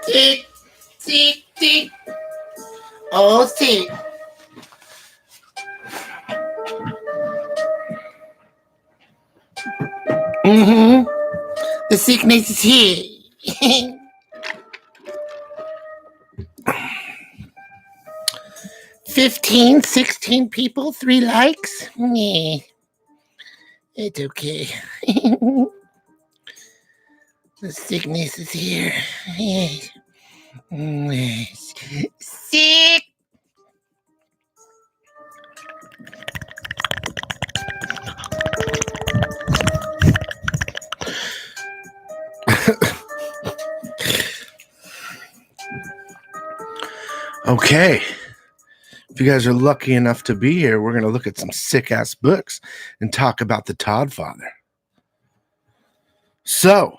Tick, tick, tick. Oh, tick. Mm-hmm. The sickness is here. 15, 16 people, 3 likes. Yeah. It's okay. The sickness is here. Yes. Yes. Sick. Okay. If you guys are lucky enough to be here, we're going to look at some sick-ass books and talk about the Todd father. So,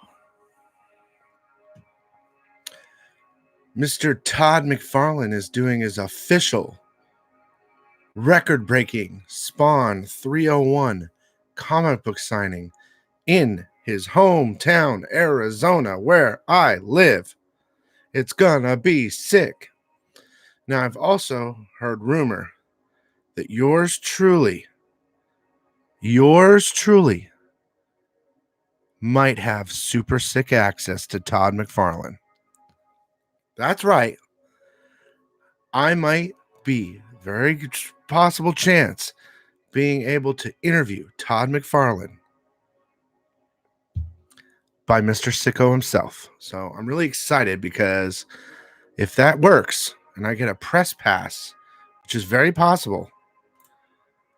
Mr. Todd McFarlane is doing his official record-breaking Spawn 301 comic book signing in his hometown, Arizona, where I live. It's gonna be sick. Now, I've also heard rumor that yours truly might have super sick access to Todd McFarlane. That's right. I might be, very possible chance, being able to interview Todd McFarlane by Mr. Sicko himself. So I'm really excited because if that works and I get a press pass, which is very possible,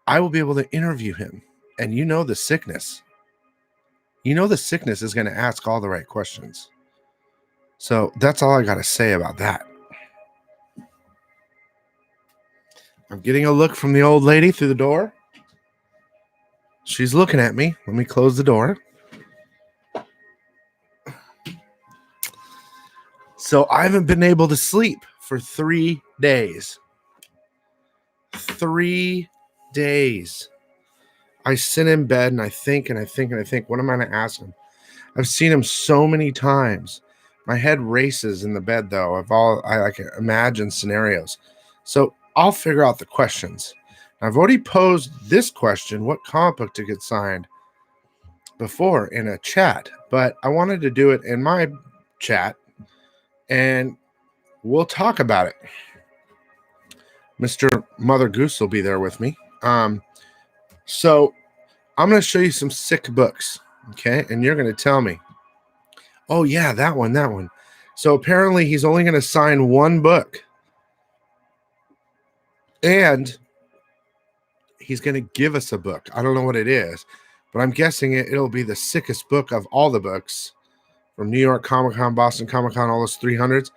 I will be able to interview him. And you know the sickness. You know the sickness is going to ask all the right questions. So that's all I got to say about that. I'm getting a look from the old lady through the door. She's looking at me. Let me close the door. So I haven't been able to sleep for 3 days. 3 days. I sit in bed and I think, what am I going to ask him? I've seen him so many times. My head races in the bed, though. I can imagine scenarios. So I'll figure out the questions. I've already posed this question: what comic book to get signed, before in a chat, but I wanted to do it in my chat, and we'll talk about it. Mr. Mother Goose will be there with me. So I'm going to show you some sick books, okay? And you're going to tell me, oh, yeah, that one. So apparently he's only going to sign one book. And he's going to give us a book. I don't know what it is, but I'm guessing it'll be the sickest book of all the books from New York Comic-Con, Boston Comic-Con, all those 300s.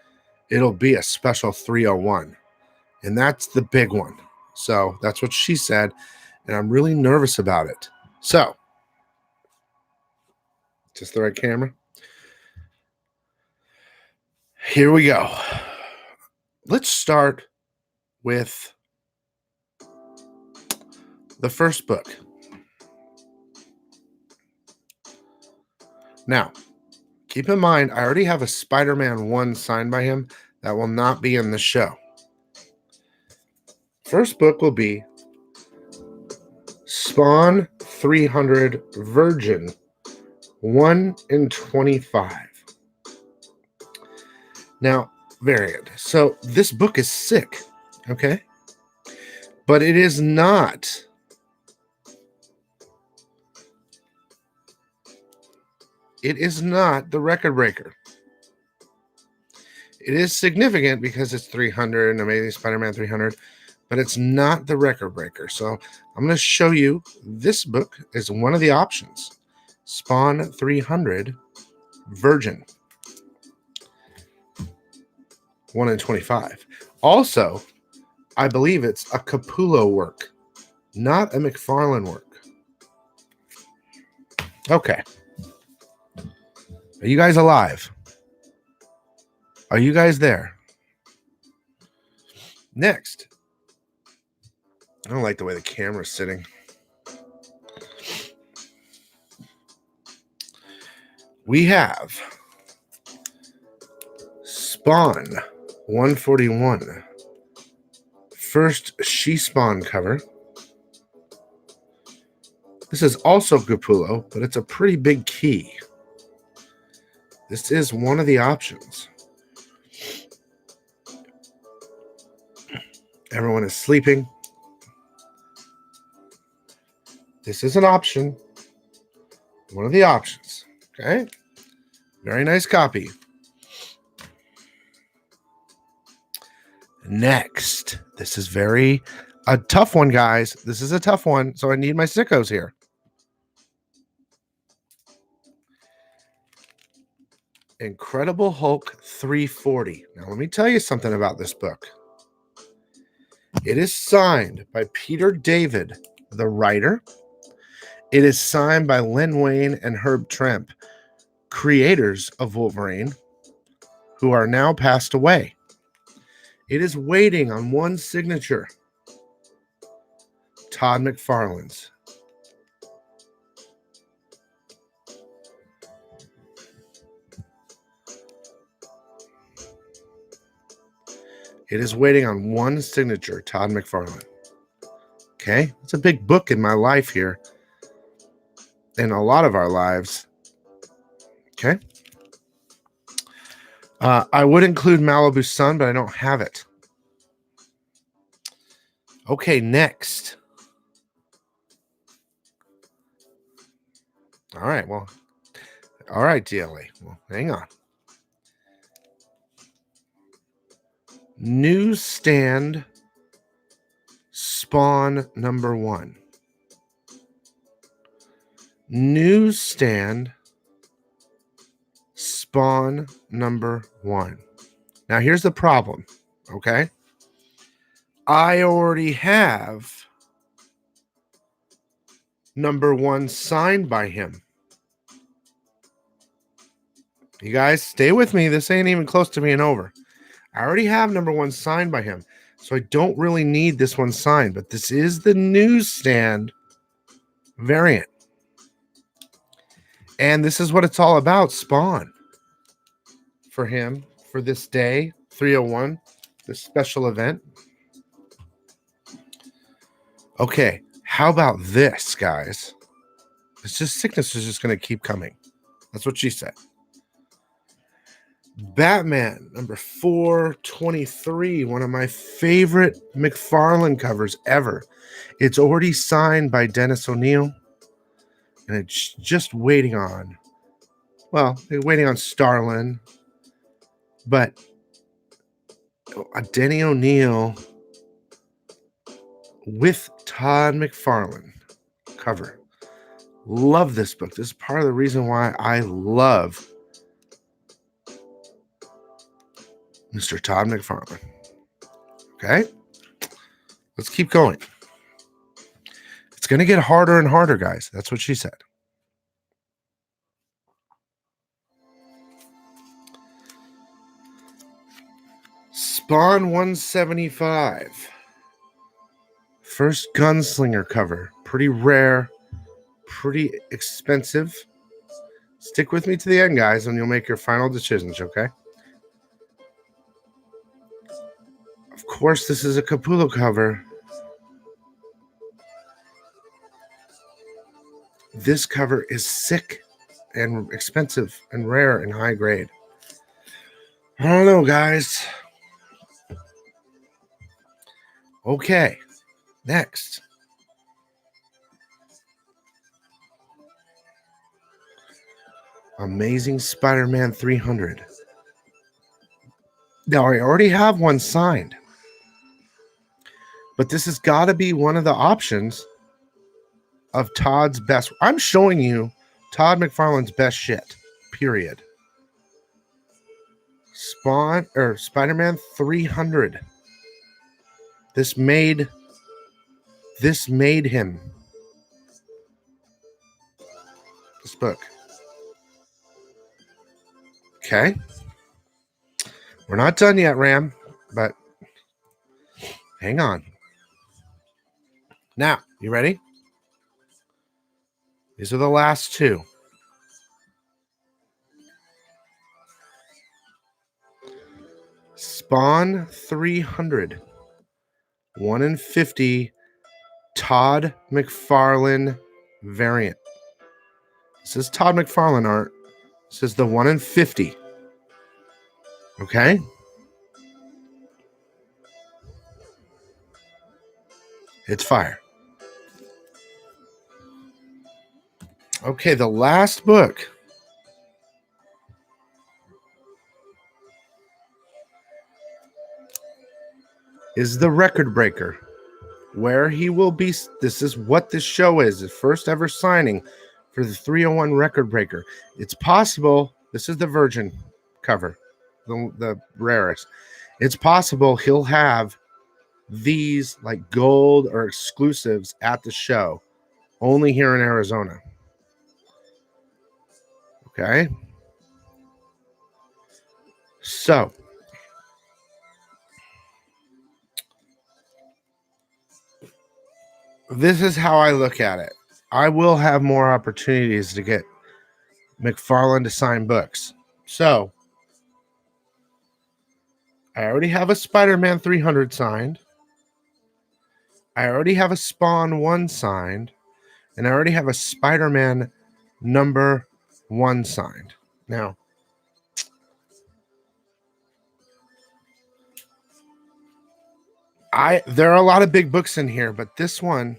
It'll be a special 301. And that's the big one. So that's what she said. And I'm really nervous about it. So, just the right camera. Here we go. Let's start with the first book. Now, keep in mind, I already have a Spider-Man 1 signed by him that will not be in the show. First book will be Spawn 300 Virgin 1 in 25. Now, variant. So this book is sick, okay? But it is not the record breaker. It is significant because it's 300 and Amazing Spider-Man 300, but it's not the record breaker. So I'm going to show you this book is one of the options. Spawn 300 Virgin 1 in 25. Also, I believe it's a Capullo work, not a Mcfarlane work. Okay. Are you guys alive? Are you guys there? Next. I don't like the way the camera's sitting. We have Spawn 141. First She-Spawn cover. This is also Capullo, but it's a pretty big key. This is one of the options. Everyone is sleeping. This is an option. One of the options. Okay. Very nice copy. Next. This is a tough one, guys. This is a tough one, so I need my sickos here. Incredible Hulk 340. Now, let me tell you something about this book. It is signed by Peter David, the writer. It is signed by Len Wein and Herb Trimpe, creators of Wolverine, who are now passed away. It is waiting on one signature. Todd McFarlane's. It is waiting on one signature, Todd McFarlane. Okay? It's a big book in my life here. In a lot of our lives. Okay? I would include Malibu Sun, but I don't have it. Okay, next. All right, well, All right, DLA. Well, hang on. Newsstand Spawn number 1. Newsstand Spawn number 1. Now, here's the problem, okay? I already have number 1 signed by him. You guys, stay with me. This ain't even close to being over. I already have number 1 signed by him, so I don't really need this one signed, but this is the newsstand variant. And this is what it's all about, Spawn. For him, for this day, 301, this special event. Okay, how about this, guys? It's just sickness is just going to keep coming. That's what she said. Batman number 423, one of my favorite Mcfarlane covers ever. It's already signed by Dennis O'Neil, and it's just waiting on, well, they're waiting on Starlin, but Denny O'Neil with Todd McFarlane cover. Love this book. This is part of the reason why I love Mr. Todd McFarlane. Okay? Let's keep going. It's going to get harder and harder, guys. That's what she said. Spawn 175. First Gunslinger cover. Pretty rare. Pretty expensive. Stick with me to the end, guys, and you'll make your final decisions, okay? Of course, this is a Capullo cover. This cover is sick and expensive and rare and high grade. I don't know, guys. Okay, next. Amazing Spider-Man 300. Now, I already have one signed. But this has got to be one of the options of Todd's best. I'm showing you Todd McFarlane's best shit, period. Spider-Man 300. This made him. This book. Okay. We're not done yet, Ram, but hang on. Now, you ready? These are the last two. Spawn 300. 1 in 50 Todd McFarlane variant. This is Todd McFarlane art. This is the 1 in 50. Okay? It's fire. Okay, the last book is The Record Breaker, where he will be. This is what this show is. The first ever signing for the 301 Record Breaker. It's possible. This is the Virgin cover, the rarest. It's possible he'll have these like gold or exclusives at the show, only here in Arizona. Okay. So, this is how I look at it. I will have more opportunities to get McFarlane to sign books. So, I already have a Spider-Man 300 signed. I already have a Spawn 1 signed. And I already have a Spider-Man number 1 signed. Now, there are a lot of big books in here, but this one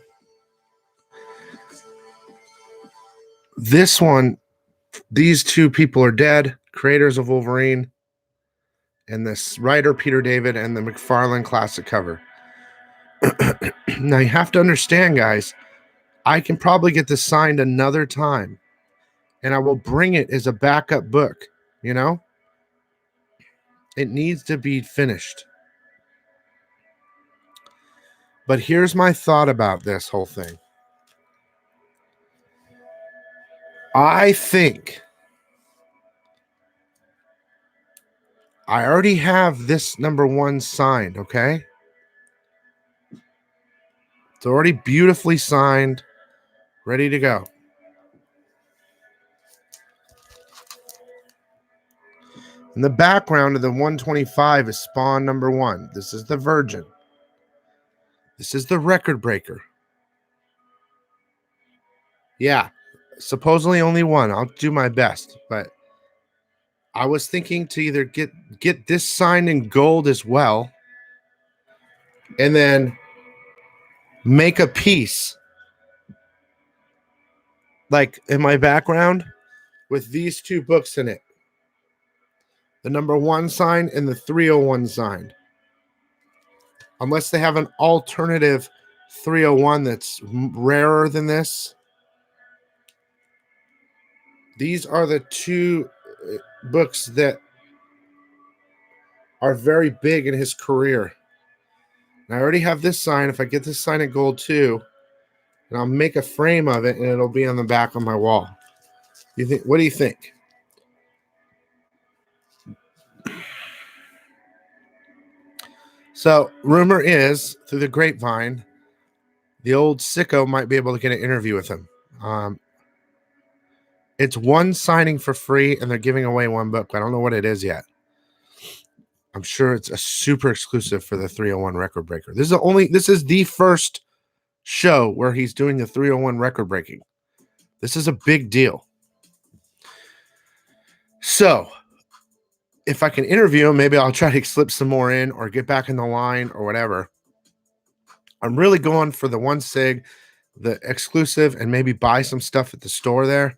These two people are dead, creators of Wolverine, and this writer, Peter David, and the Mcfarlane classic cover. Now, you have to understand, guys, I can probably get this signed another time, and I will bring it as a backup book, you know? It needs to be finished. But here's my thought about this whole thing. I think I already have this #1 signed, okay? It's already beautifully signed, ready to go. In the background of the 125 is Spawn #1. This is the Virgin. This is the Record Breaker. Yeah, supposedly only one. I'll do my best, but I was thinking to either get this signed in gold as well, and then make a piece like in my background with these two books in it. The #1 signed and the 301 signed. Unless they have an alternative 301 that's rarer than this. These are the two books that are very big in his career. And I already have this sign. If I get this sign in gold too, and I'll make a frame of it and it'll be on the back of my wall. You think? What do you think? So, rumor is, through the grapevine, the old sicko might be able to get an interview with him. It's one signing for free, and they're giving away one book. I don't know what it is yet. I'm sure it's a super exclusive for the 301 Record Breaker. This is the first show where he's doing the 301 record breaking. This is a big deal. So, if I can interview him, maybe I'll try to slip some more in or get back in the line or whatever. I'm really going for the 1 sig, the exclusive, and maybe buy some stuff at the store there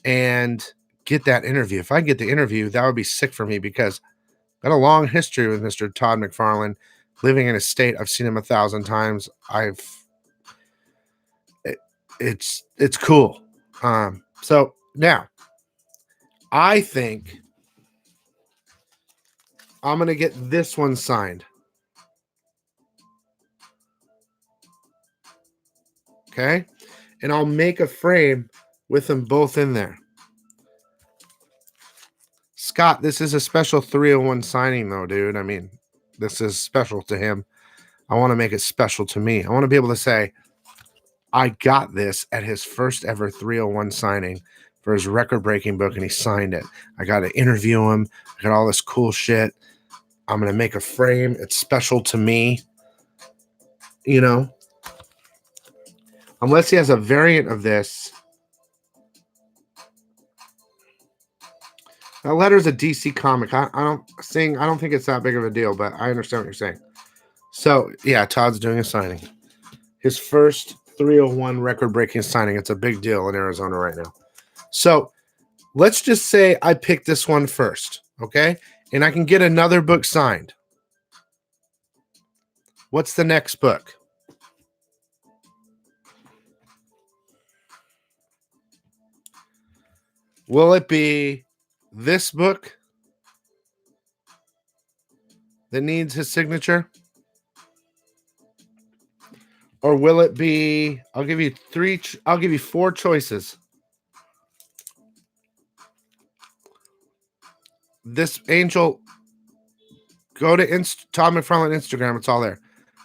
and get that interview. If I get the interview, that would be sick for me because I've got a long history with Mr. Todd McFarlane, living in his state. I've seen him 1,000 times. It's cool. So now I think I'm going to get this one signed. Okay. And I'll make a frame with them both in there. Scott, this is a special 301 signing though, dude. I mean, this is special to him. I want to make it special to me. I want to be able to say, I got this at his first ever 301 signing for his record-breaking book, and he signed it. I got to interview him. I got all this cool shit. I'm going to make a frame. It's special to me. You know? Unless he has a variant of this. That letter's a DC comic. I don't think it's that big of a deal, but I understand what you're saying. So, yeah, Todd's doing a signing. His first 301 record-breaking signing. It's a big deal in Arizona right now. So, let's just say I picked this one first, okay? And I can get another book signed. What's the next book? Will it be this book that needs his signature? Or will it be, I'll give you 4 choices. This Angel, go to Todd McFarlane Instagram, it's all there.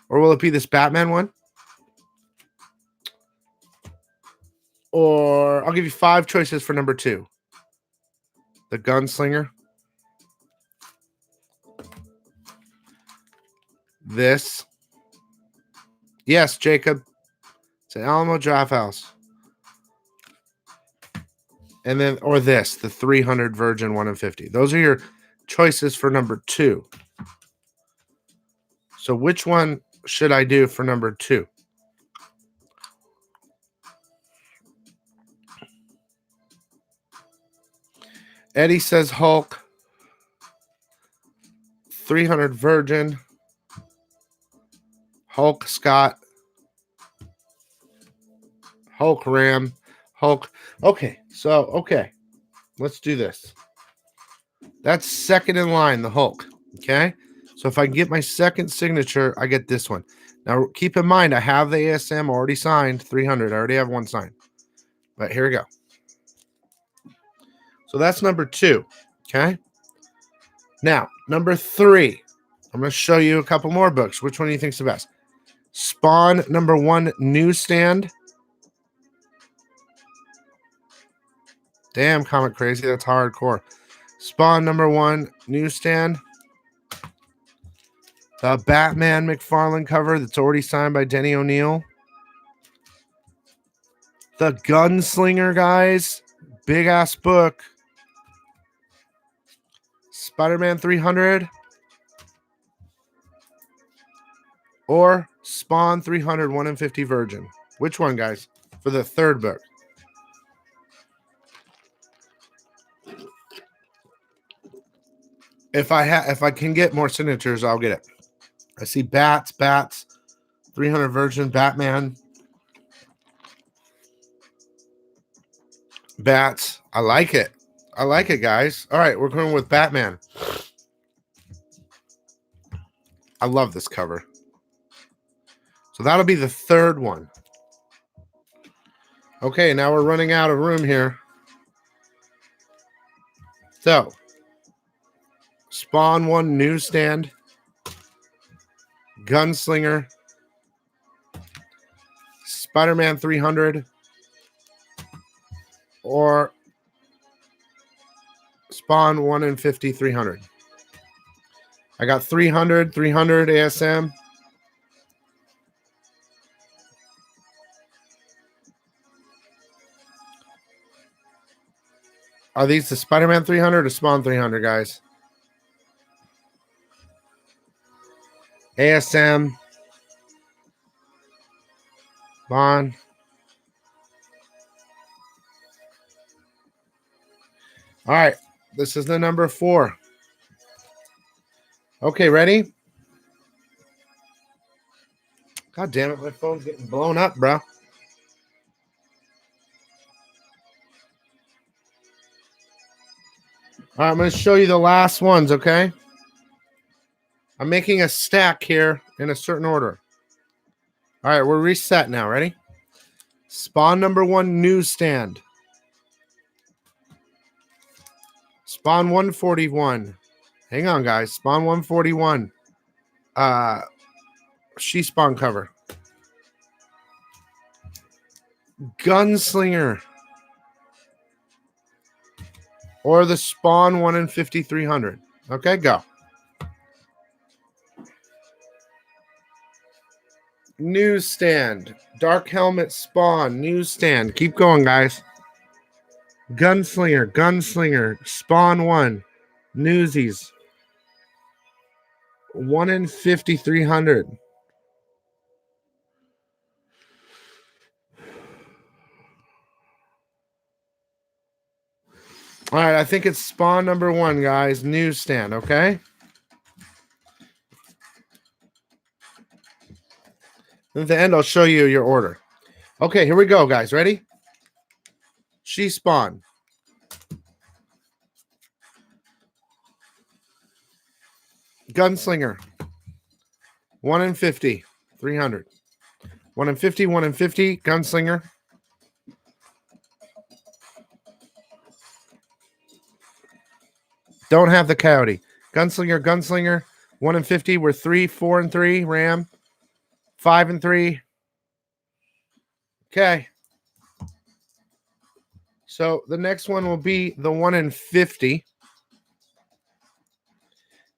Or will it be this Batman one? Or I'll give you 5 choices for number 2. The Gunslinger. This. Yes, Jacob. It's an Alamo Draft House. And then, or this, the 300 Virgin 1 in 50. Those are your choices for number 2. So which one should I do for number 2? Eddie says Hulk. 300 Virgin. Hulk Scott. Hulk Ram. Hulk. Okay, let's do this. That's second in line, the Hulk. Okay, so if I get my second signature, I get this one. Now, keep in mind, I have the ASM already signed, 300. I already have one signed. But here we go. So that's number 2. Okay. Now, number 3. I'm going to show you a couple more books. Which one do you think's the best? Spawn number 1 newsstand. Damn, Comic Crazy. That's hardcore. Spawn number 1 newsstand. The Batman Mcfarlane cover that's already signed by Denny O'Neil. The Gunslinger, guys. Big ass book. Spider-Man 300. Or Spawn 300 1 in 50 Virgin. Which one, guys? For the third book. If I can get more signatures, I'll get it. I see Bats, 300 Virgin, Batman. Bats. I like it. I like it, guys. All right, we're going with Batman. I love this cover. So that'll be the third one. Okay, now we're running out of room here. So, Spawn 1 newsstand. Gunslinger. Spider-Man 300. Or Spawn 1 in 50 300. I got 300 ASM. Are these the Spider-Man 300 or Spawn 300, guys? ASM. Bond. All right. This is the number 4. Okay, ready? God damn it. My phone's getting blown up, bro. All right, I'm going to show you the last ones, okay? I'm making a stack here in a certain order. All right, we're reset now. Ready? Spawn number 1 newsstand. Spawn 141. Hang on, guys. Spawn 141. She Spawn cover. Gunslinger. Or the Spawn 1 in 50 300. Okay, go. Newsstand. Dark Helmet Spawn. Newsstand. Keep going, guys. Gunslinger. Spawn 1. Newsies. 1 in 50 300. All right, I think it's Spawn number 1, guys. Newsstand, okay? At the end, I'll show you your order. Okay, here we go, guys. Ready? She Spawn. Gunslinger. 1 in 50. 300. 1 in 50. 1 in 50. Gunslinger. Don't have the Coyote. Gunslinger. 1 in 50. We're 3, 4 and 3. Ram. 5 and 3. Okay. So the next one will be the 1 in 50.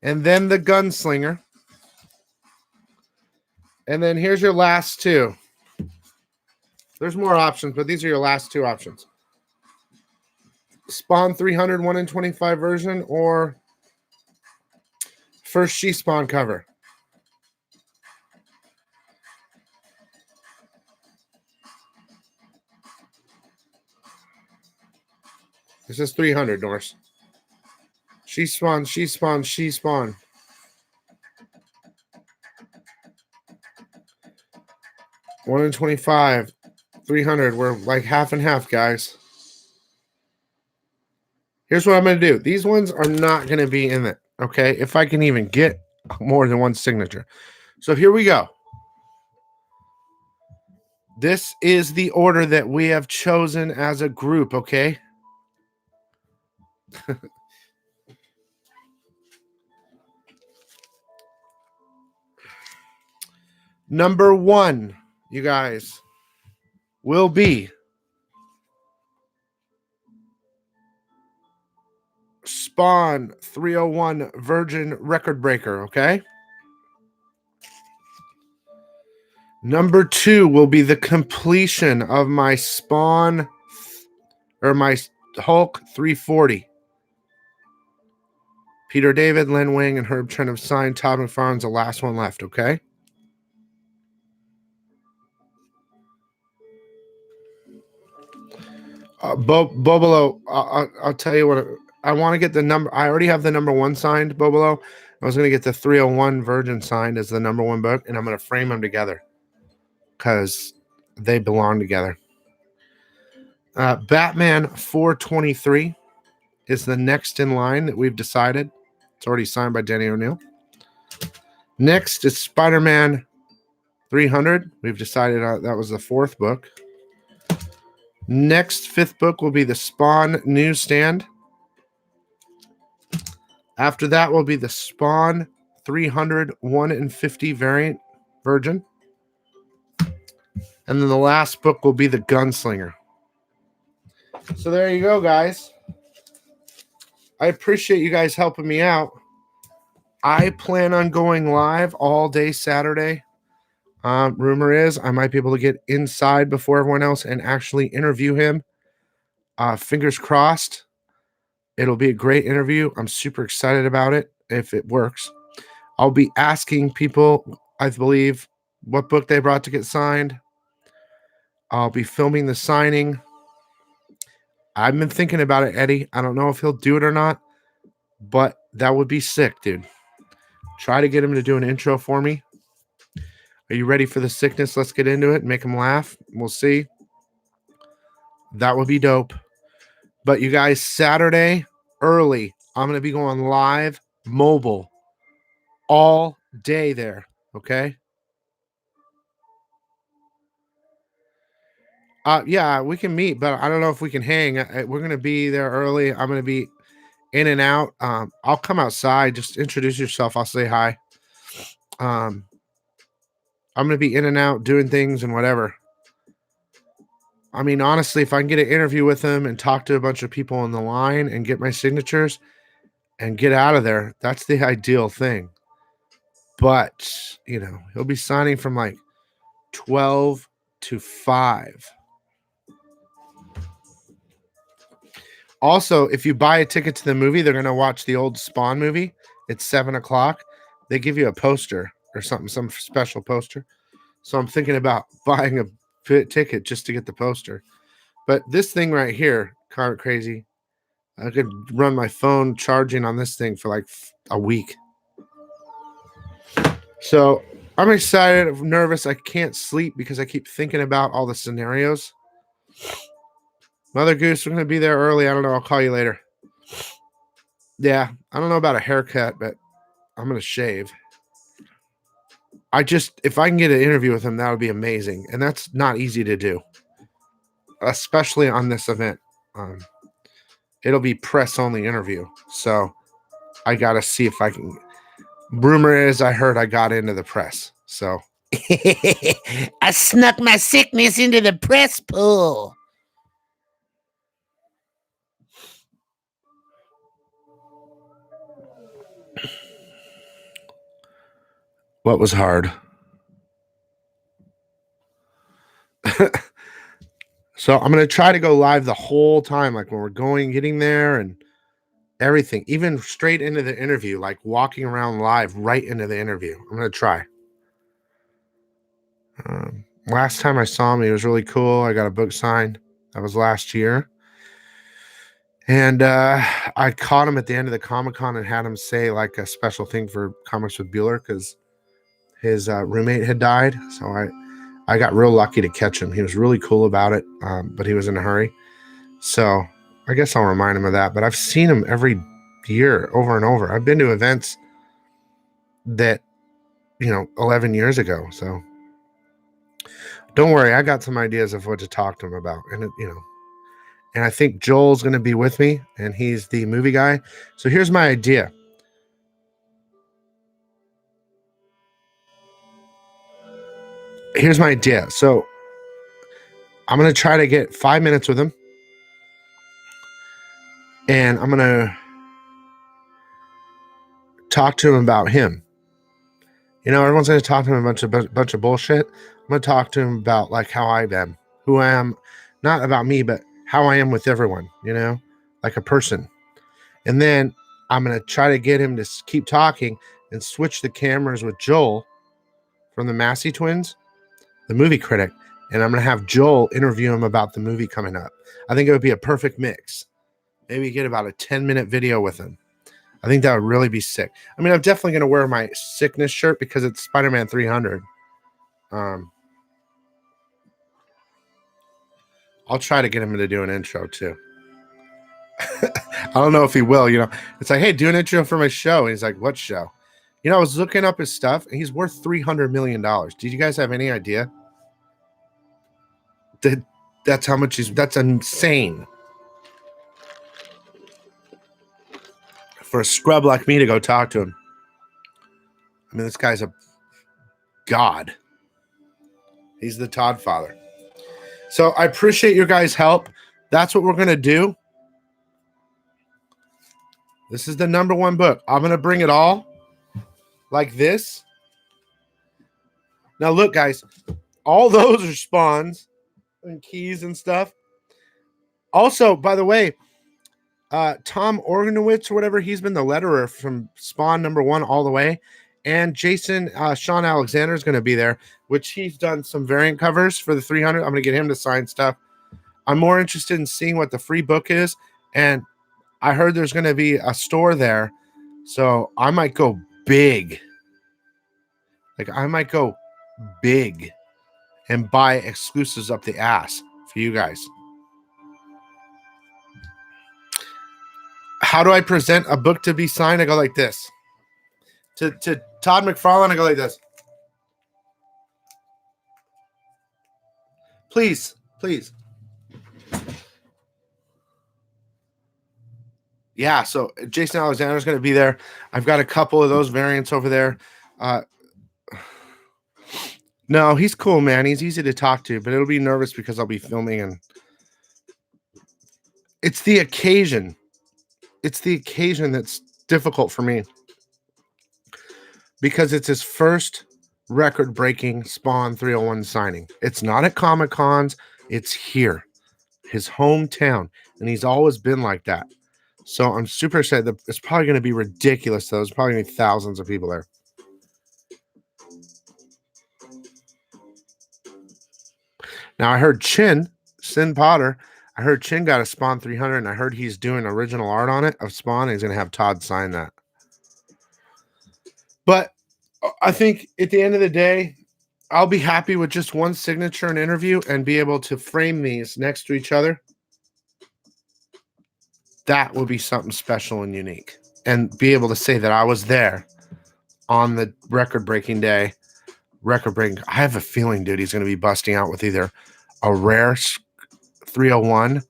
And then the Gunslinger. And then here's your last 2. There's more options, but these are your last 2 options. Spawn 300 1 in 25 version or first She Spawn cover. This is 300, Norse. She spawned. She spawned. She spawned. One in 25. 300. We're like half and half, guys. Here's what I'm going to do. These ones are not going to be in it, okay? If I can even get more than one signature. So here we go. This is the order that we have chosen as a group, okay? Number 1, you guys, will be Spawn 301 Virgin Record Breaker, okay? Number 2 will be the completion of my Spawn or my Hulk 340. Peter David, Len Wing, and Herb Trent have signed. Todd McFarlane's the last one left, okay? Bobolo, I'll tell you what. I want to get the number. I already have the number 1 signed, Bobolo. I was going to get the 301 Virgin signed as the number 1 book, and I'm going to frame them together because they belong together. Batman 423 is the next in line that we've decided. It's already signed by Denny O'Neil. Next is Spider-Man 300. We've decided that was the 4th book. Next, 5th book will be the Spawn Newsstand. After that will be the Spawn 300 1 in 50 variant Virgin. And then the last book will be the Gunslinger. So there you go, guys. I appreciate you guys helping me out. I plan on going live all day Saturday. Rumor is I might be able to get inside before everyone else and actually interview him. Fingers crossed. It'll be a great interview. I'm super excited about it if it works. I'll be asking people, I believe, what book they brought to get signed. I'll be filming the signing. I've been thinking about it, Eddie. I don't know if he'll do it or not, but that would be sick, dude. Try to get him to do an intro for me. Are you ready for the sickness? Let's get into it. Make him laugh. We'll see. That would be dope. But you guys, Saturday early, I'm going to be going live mobile all day there. Okay. Yeah, we can meet, but I don't know if we can hang. We're going to be there early. I'm going to be in and out. I'll come outside. Just introduce yourself. I'll say hi. I'm going to be in and out doing things and whatever. I mean, honestly, if I can get an interview with him and talk to a bunch of people on the line and get my signatures and get out of there, that's the ideal thing. But, you know, he'll be signing from like 12 to 5. Also, if you buy a ticket to the movie, they're going to watch the old Spawn movie. It's 7 o'clock. They give you a poster or something, some special poster. So I'm thinking about buying a ticket just to get the poster. But this thing right here, kind of crazy. I could run my phone charging on this thing for like a week. So I'm excited. I'm nervous. I can't sleep because I keep thinking about all the scenarios. Mother Goose, we're going to be there early. I don't know. I'll call you later. Yeah, I don't know about a haircut, but I'm going to shave. If I can get an interview with him, that would be amazing. And that's not easy to do, especially on this event. It'll be press only interview. So I got to see if I can. Rumor is I heard I got into the press. So I snuck my sickness into the press pool. What was hard? So I'm going to try to go live the whole time, like when we're getting there and everything, even straight into the interview, like walking around live right into the interview. I'm going to try. Last time I saw him, he was really cool. I got a book signed. That was last year. And I caught him at the end of the Comic-Con and had him say like a special thing for Comics with Bueller because his roommate had died. So I got real lucky to catch him. He was really cool about it, but he was in a hurry. So I guess I'll remind him of that. But I've seen him every year over and over. I've been to events that, 11 years ago. So don't worry. I got some ideas of what to talk to him about. And I think Joel's going to be with me, and he's the movie guy. So here's my idea. So I'm going to try to get 5 minutes with him, and I'm going to talk to him about him. Everyone's going to talk to him a bunch of bullshit. I'm going to talk to him about like how I am, who I am, not about me, but how I am with everyone, like a person. And then I'm going to try to get him to keep talking and switch the cameras with Joel from the Massey twins, the movie critic. And I'm going to have Joel interview him about the movie coming up. I think it would be a perfect mix. Maybe get about a 10-minute video with him. I think that would really be sick. I mean, I'm definitely going to wear my sickness shirt because it's Spider-Man 300. I'll try to get him to do an intro too. I don't know if he will, It's like, hey, do an intro for my show. And he's like, what show? I was looking up his stuff, and he's worth $300 million. Did you guys have any idea? That's how much that's insane. For a scrub like me to go talk to him. I mean, this guy's a god. He's the Todd father. So I appreciate your guys' help. That's what we're going to do. This is the #1 book. I'm going to bring it all like this. Now, look, guys. All those are spawns and keys and stuff. Also, by the way, Tom Organowitz or whatever, he's been the letterer from Spawn #1 all the way. And Sean Alexander is going to be there, which he's done some variant covers for the 300. I'm going to get him to sign stuff. I'm more interested in seeing what the free book is. And I heard there's going to be a store there. So I might go big. I might go big and buy exclusives up the ass for you guys. How do I present a book to be signed? I go like this. To Todd Mcfarlane, I go like this. Please. Yeah, so Jason Alexander's going to be there. I've got a couple of those variants over there. No, he's cool, man. He's easy to talk to, but it'll be nervous because I'll be filming, and it's the occasion. It's the occasion that's difficult for me because it's his first record-breaking Spawn 301 signing. It's not at Comic-Cons. It's here, his hometown, and he's always been like that. So I'm super excited. It's probably going to be ridiculous, though. There's probably going to be thousands of people there. Now, I heard Sin Potter, I heard Chin got a Spawn 300, and I heard he's doing original art on it of Spawn, and he's going to have Todd sign that. But I think at the end of the day, I'll be happy with just one signature and interview and be able to frame these next to each other. That will be something special and unique. And be able to say that I was there on the record-breaking day. I have a feeling, dude, he's going to be busting out with either a rare 301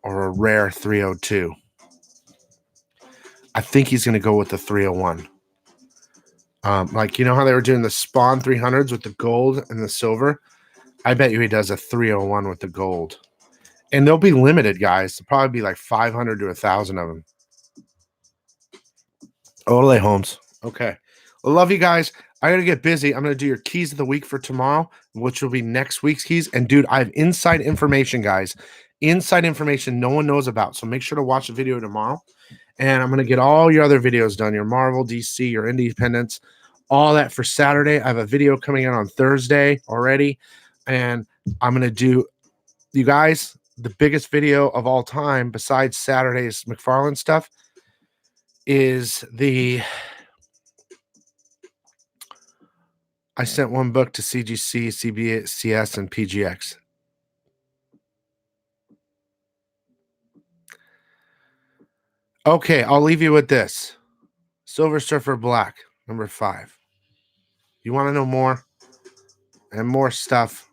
or a rare 302. I think he's going to go with the 301. How they were doing the Spawn 300s with the gold and the silver? I bet you he does a 301 with the gold. And they'll be limited, guys. There'll probably be like 500 to 1,000 of them. Ole Holmes. Okay. I love you guys. I got to get busy. I'm going to do your keys of the week for tomorrow, which will be next week's keys. And, dude, I have inside information, guys. Inside information no one knows about. So make sure to watch the video tomorrow. And I'm going to get all your other videos done, your Marvel, DC, your Independence, all that for Saturday. I have a video coming out on Thursday already. And I'm going to do, you guys, the biggest video of all time, besides Saturday's Mcfarlane stuff, is I sent one book to CGC, CBCS, and PGX. Okay, I'll leave you with this. Silver Surfer Black, number 5. You want to know more and more stuff?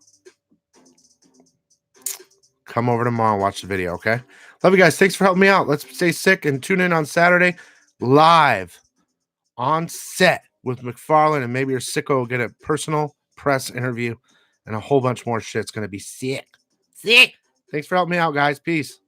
Come over tomorrow and watch the video, okay? Love you guys. Thanks for helping me out. Let's stay sick and tune in on Saturday live on set with Mcfarlane, and maybe your sicko will get a personal press interview and a whole bunch more shit. It's going to be sick. Sick. Thanks for helping me out, guys. Peace.